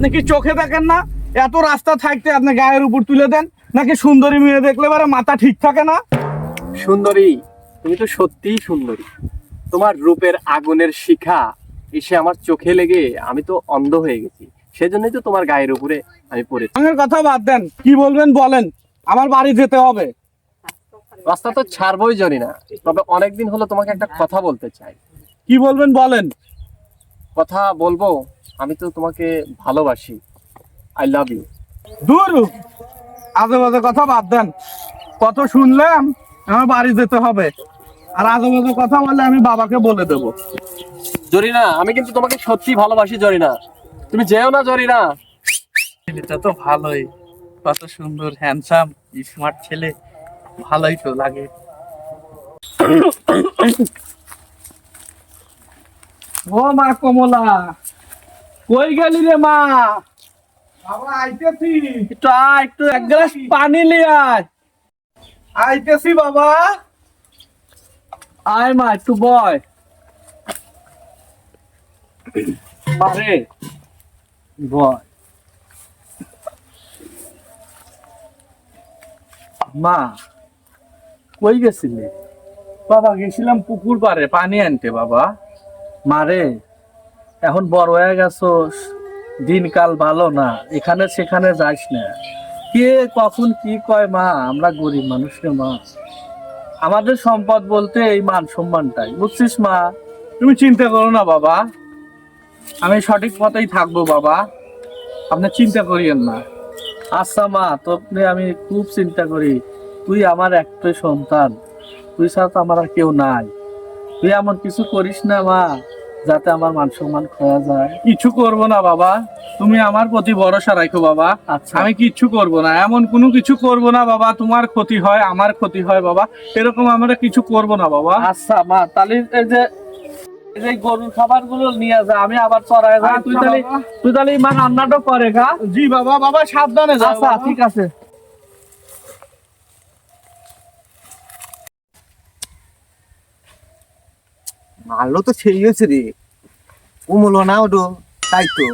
আপনি কি চোখে দেখেন না? এত রাস্তা থাকতে আপনি গায়ের উপর তুলে দেন, নাকি সুন্দরী মেয়ে দেখলে এবারে মাথা ঠিক থাকে না? সুন্দরী, তুমি তো সত্যিই সুন্দরী। তোমার রূপের আগুনের শিখা এসে আমার চোখে লেগে আমি তো অন্ধ হয়ে গেছি। সেজন্যই তো তোমার গায়ের উপরে আমি পড়েছি। রঙের কথা বাদ দেন, কি বলবেন বলেন, আমার বাড়ি যেতে হবে। রাস্তা তো ছাড়বই জানি না, তবে অনেকদিন হলো তোমাকে একটা কথা বলতে চাই। কি বলবেন বলেন। কথা বলবো, আমি তো তোমাকে ভালোবাসি। I love you. দূর, আজে বাজে কথা বাদ দেন। কত শুনলাম, আমার বাড়ি যেতে হবে। আর আজে বাজে কথা বললে আমি বাবাকে বলে দেবো। জরিনা, আমি কিন্তু তোমাকে সত্যি ভালোবাসি জরিনা। তুমি যেও না জরিনা। ছেলেটা তো ভালোই, কত সুন্দর হ্যান্ডসাম স্মার্ট ছেলে, ভালোই তো লাগে। ও মা কমলা, কই গেলি রে মা? বাবা আইতেছি, একটু আয়, একটু এক গ্লাস পানি নিয়ে আয়। আইতেছি বাবা। আয় মা, একটু বয়। মারে বয়। মা কই গেছিলে? বাবা গেছিলাম পুকুর পাড়ে পানি আনতে বাবা। মারে এখন বড় হয়ে গেছোস, দিনকাল ভালো না, এখানে সেখানে যাস না। কে কখন কি কয় মা, আমরা গরিব মানুষ রে মা। আমাদের সম্পদ বলতে এই মান সম্মানটাই, বুঝছিস মা? তুমি চিন্তা করো না বাবা, আমি সঠিক পথেই থাকবো বাবা, আপনি চিন্তা করিয়েন না। আচ্ছা মা, তোকে আমি খুব চিন্তা করি, তুই আমার একটাই সন্তান, তুই ছাড়া তো আমার আর কেউ নাই। তুই এমন কিছু করিস না মা, যাতে আমার মান সম্মান খোয়া যায়। কিছু করব না বাবা, তুমি আমার প্রতি ভরসা রাখো বাবা। আচ্ছা, আমি কিচ্ছু করব না, এমন কোনো কিছু করব না বাবা তোমার ক্ষতি হয় আমার ক্ষতি হয় বাবা, এরকম আমরা কিছু করব না বাবা। আচ্ছা মা, তাহলে এই যে গরুর খাবার গুলো নিয়ে যা, আমি আবার চড়ায় যা। তুই তাহলে মা রান্নাটা করে গা। জি বাবা, বাবা সাবধানে যা। আচ্ছা ঠিক আছে। মারলো তো সেই হয়েছে রে, কমলো না ওটো, তাই তো।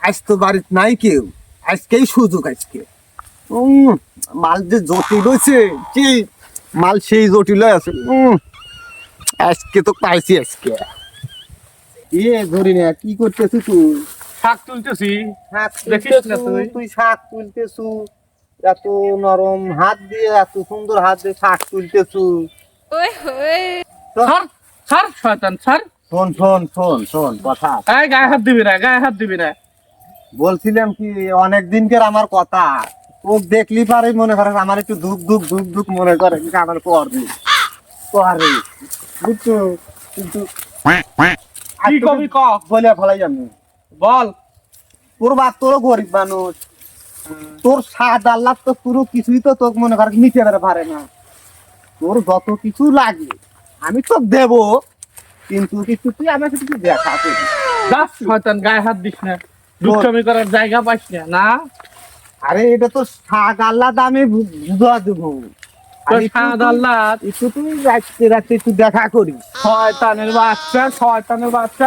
আজ তো বাড়িতে নাই কেউ, আজকেই সুযোগ আজকে। মাল যে জটিল হয়েছে, কি মাল সেই জটিল আছে। আজকে তো পাইছি আজকে। ধরি না, কি করতেছিস তুই? শাক তুলতেছি। শাক দেখিস না তুই? তুই শাক তুলতেছু, এত নরম হাত দিয়ে, এত সুন্দর হাত দিয়ে শাক তুলতেছু। স্যার স্যার, শয়তান স্যার। শোন শোন শোন শোন কথা। এই গায়ে হাত দিবি না, গায়ে হাত দিবি না। বলছিলাম কি, অনেক দিনকার আমার কথা, ও দেখলি পারে মনে করে আমার একটু দুঃখ দুঃখ দুঃখ দুঃখ মনে করে, কিন্তু আমার করে বুঝছো, কিন্তু কি কবি ক, বলে ফেলাই আমি। বল। তোর বাপ তোরও গরিব মানুষ, তোর সাত আল্লাহ তো পুরো কিছুই তো তোকে মনে করে নিতে পারে না। তোর যত কিছু লাগে আমি তো দেব, কিন্তু কিছু তুই আমাকে কিছু দেখা করি। দাস শয়তান, গায়ে হাত দিস না, দুষ্টামি করার জায়গা পাইস না না। আরে এটা তো শাক আল্লাহ দামে বুঝা দেবো। তোর স্বাদ আল্লাহ। একটু তুই রাত্রে রাত্রে একটু দেখা করিস। শয়তানের বাচ্চা, শয়তানের বাচ্চা।